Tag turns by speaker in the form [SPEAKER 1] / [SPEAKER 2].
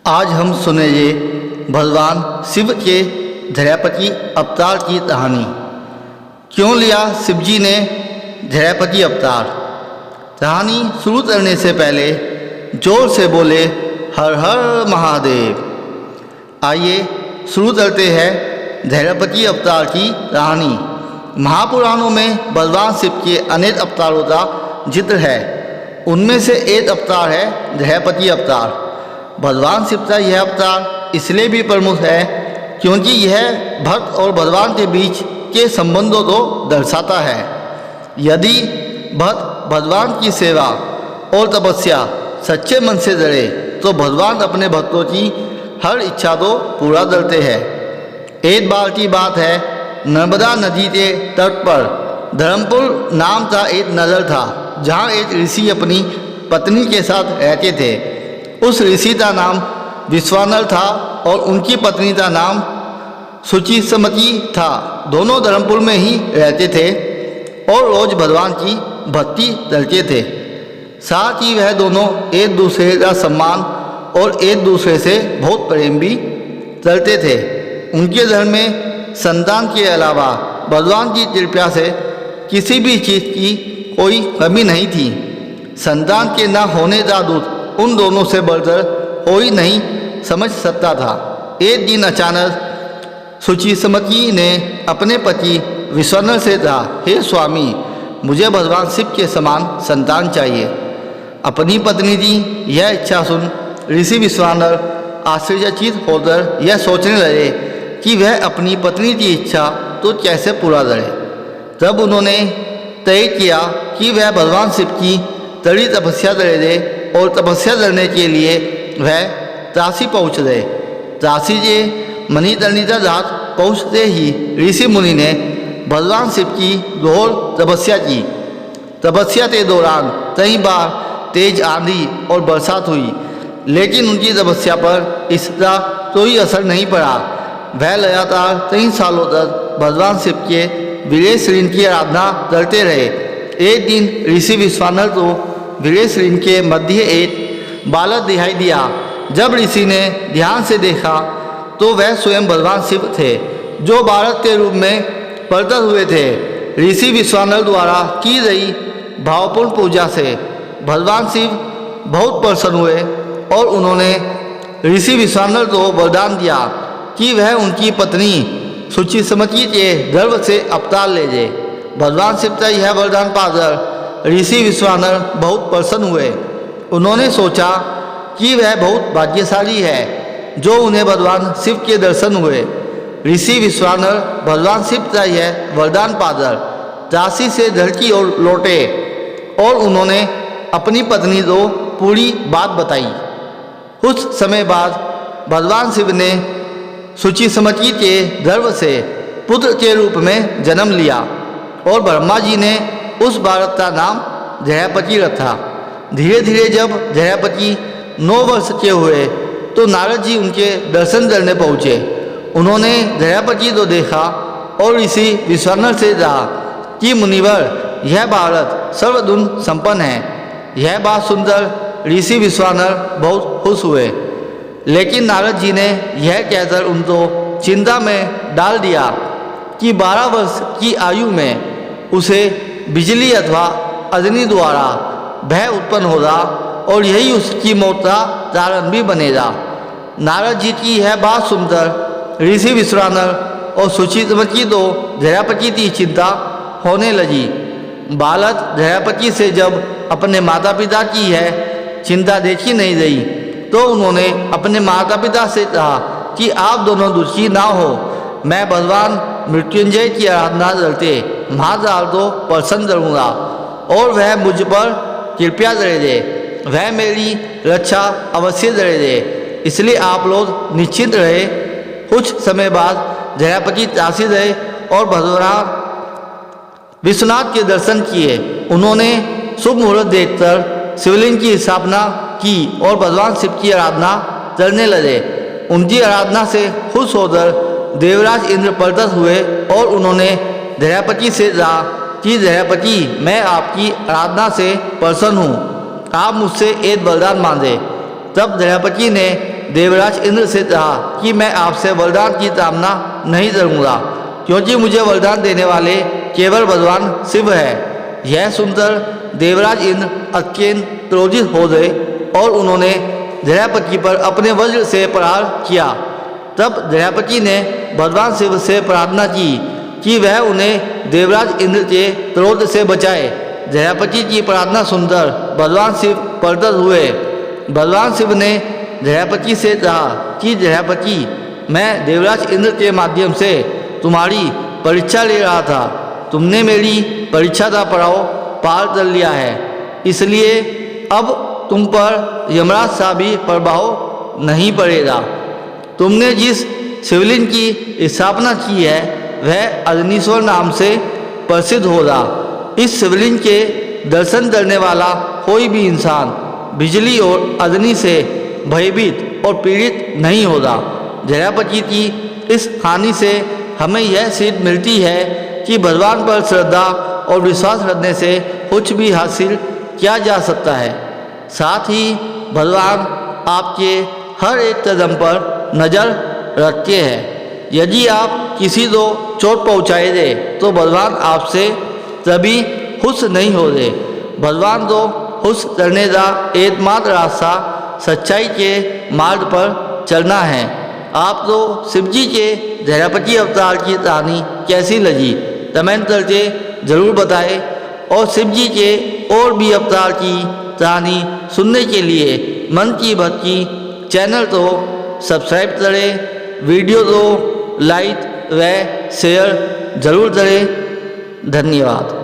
[SPEAKER 1] आज हम सुनेंगे भगवान शिव के धैर्यपति अवतार की कहानी। क्यों लिया शिवजी ने धैर्यपति अवतार? कहानी शुरू करने से पहले जोर से बोले हर हर महादेव। आइए शुरू करते हैं धैर्यपति अवतार की कहानी। महापुराणों में भगवान शिव के अनेक अवतारों का जिक्र है। उनमें से एक अवतार है धैर्यपति अवतार। भगवान शिव का यह अवतार इसलिए भी प्रमुख है क्योंकि यह भक्त और भगवान के बीच के संबंधों को दर्शाता है। यदि भक्त भगवान की सेवा और तपस्या सच्चे मन से करे तो भगवान अपने भक्तों की हर इच्छा को पूरा करते हैं। एक बार की बात है, नर्मदा नदी के तट पर धर्मपुर नाम का एक नगर था जहाँ एक ऋषि अपनी पत्नी के साथ रहते थे। उस ऋषि का नाम विश्वानर था और उनकी पत्नी का नाम सुचिसमति था। दोनों धर्मपुर में ही रहते थे और रोज भगवान की भक्ति करते थे। साथ ही वह दोनों एक दूसरे का सम्मान और एक दूसरे से बहुत प्रेम भी करते थे। उनके घर में संतान के अलावा भगवान की कृपा से किसी भी चीज़ की कोई कमी नहीं थी। संतान के न होने का दुख उन दोनों से बढ़कर कोई नहीं समझ सकता था। एक दिन अचानक सुचिसमति ने अपने पति विश्वानर से कहा, हे स्वामी, मुझे भगवान शिव के समान संतान चाहिए। अपनी पत्नी की यह इच्छा सुन ऋषि विश्वानर आश्चर्यचकित होकर यह सोचने लगे कि वह अपनी पत्नी की इच्छा तो कैसे पूरा करे। तब उन्होंने तय किया कि वह भगवान शिव की कड़ी तपस्या करेंगे और तपस्या करने के लिए वह काशी पहुँच गए। काशी के मणिकर्णिका घाट पहुँचते ही ऋषि मुनि ने भगवान शिव की घोर तपस्या की। तपस्या के दौरान कई बार तेज आंधी और बरसात हुई, लेकिन उनकी तपस्या पर इसका कोई असर नहीं पड़ा। वह लगातार कई सालों तक भगवान शिव के वीरेश ऋण की आराधना करते रहे। एक दिन ऋषि विश्वानर को वीरेश ऋण के मध्य एक बालक दिखाई दिया। जब ऋषि ने ध्यान से देखा तो वह स्वयं भगवान शिव थे, जो बालक के रूप में प्रकट हुए थे। ऋषि विश्वानर द्वारा की गई भावपूर्ण पूजा से भगवान शिव बहुत प्रसन्न हुए और उन्होंने ऋषि विश्वानर को वरदान दिया कि वह उनकी पत्नी सुचिसमति के गर्भ से अवतार ले जाए। भगवान शिव का यह वरदान पाकर ऋषि विश्वानर बहुत प्रसन्न हुए। उन्होंने सोचा कि वह बहुत भाग्यशाली है जो उन्हें भगवान शिव के दर्शन हुए। ऋषि विश्वानर भगवान शिव का यह वरदान पाकर काशी से घर की ओर लौटे और उन्होंने अपनी पत्नी को पूरी बात बताई। कुछ समय बाद भगवान शिव ने सुचिसमति के गर्भ से पुत्र के रूप में जन्म लिया और ब्रह्मा जी ने उस बालक का नाम धैर्यपति रखा। धीरे धीरे जब धैर्यपति 9 वर्ष के हुए तो नारद जी उनके दर्शन करने पहुँचे। उन्होंने धैर्यपति को देखा और ऋषि विश्वानर से कहा कि मुनिवर, यह बालक सर्वगुण संपन्न है। यह बात सुनकर ऋषि विश्वानर बहुत खुश हुए, लेकिन नारद जी ने यह कहकर उनको चिंता में डाल दिया कि 12 वर्ष की आयु में उसे बिजली अथवा अग्नि द्वारा भय उत्पन्न होगा और यही उसकी मौत का कारण भी बनेगा। नारद जी की यह बात सुनकर ऋषि विश्वानर और सुचिसमति को धैर्यपति की चिंता होने लगी। बालक धैर्यपति से जब अपने माता पिता की यह चिंता देखी नहीं गई तो उन्होंने अपने माता पिता से कहा कि आप दोनों दुखी ना हो। मैं भगवान मृत्युंजय की आराधना करते महाकाल को प्रसन्न करूँगा और वह मुझ पर कृपया करेंगे। वह मेरी रक्षा अवश्य करेंगे, इसलिए आप लोग निश्चिंत रहे। कुछ समय बाद धैर्यपति काशी गए और भगवान विश्वनाथ के दर्शन किए। उन्होंने शुभ मुहूर्त देखकर शिवलिंग की स्थापना की और भगवान शिव की आराधना करने लगे। उनकी आराधना से खुश होकर देवराज इंद्र प्रकट हुए और उन्होंने धैर्यपति से कहा कि धैर्यपति, मैं आपकी आराधना से प्रसन्न हूँ, आप मुझसे एक वरदान मांगे। तब धैर्यपति ने देवराज इंद्र से कहा कि मैं आपसे वरदान की कामना नहीं करूँगा, क्योंकि मुझे वरदान देने वाले केवल भगवान शिव है। यह सुनकर देवराज इंद्र अत्यंत क्रोधित हो गए और उन्होंने जयापति पर अपने वज्र से प्रहार किया। तब जयापति ने भगवान शिव से प्रार्थना की कि वह उन्हें देवराज इंद्र के क्रोध से बचाए। जयापति की प्रार्थना सुनकर भगवान शिव प्रकट हुए। भगवान शिव ने जयापति से कहा कि जयापति, मैं देवराज इंद्र के माध्यम से तुम्हारी परीक्षा ले रहा था। तुमने मेरी परीक्षा का पड़ाव पार कर लिया है, इसलिए अब तुम पर यमराज का भी प्रभाव नहीं पड़ेगा। तुमने जिस शिवलिंग की स्थापना की है वह अग्निश्वर नाम से प्रसिद्ध होगा। इस शिवलिंग के दर्शन करने वाला कोई भी इंसान बिजली और अग्नि से भयभीत और पीड़ित नहीं होगा। जयापति की इस हानि से हमें यह सीख मिलती है कि भगवान पर श्रद्धा और विश्वास रखने से कुछ भी हासिल किया जा सकता है। साथ ही भगवान आपके हर एक कदम पर नज़र रखते हैं। यदि आप किसी को चोट पहुँचाएंगे तो भगवान आपसे कभी खुश नहीं होंगे। भगवान को खुश करने का एकमात्र रास्ता सच्चाई के मार्ग पर चलना है। आपको शिवजी के जयापति अवतार की कहानी कैसी लगी कमेंट करके ज़रूर बताएं और शिवजी के और भी अवतार की कहानी सुनने के लिए मन की भक्ति चैनल को सब्सक्राइब करें, वीडियो को लाइक व शेयर ज़रूर करें। धन्यवाद।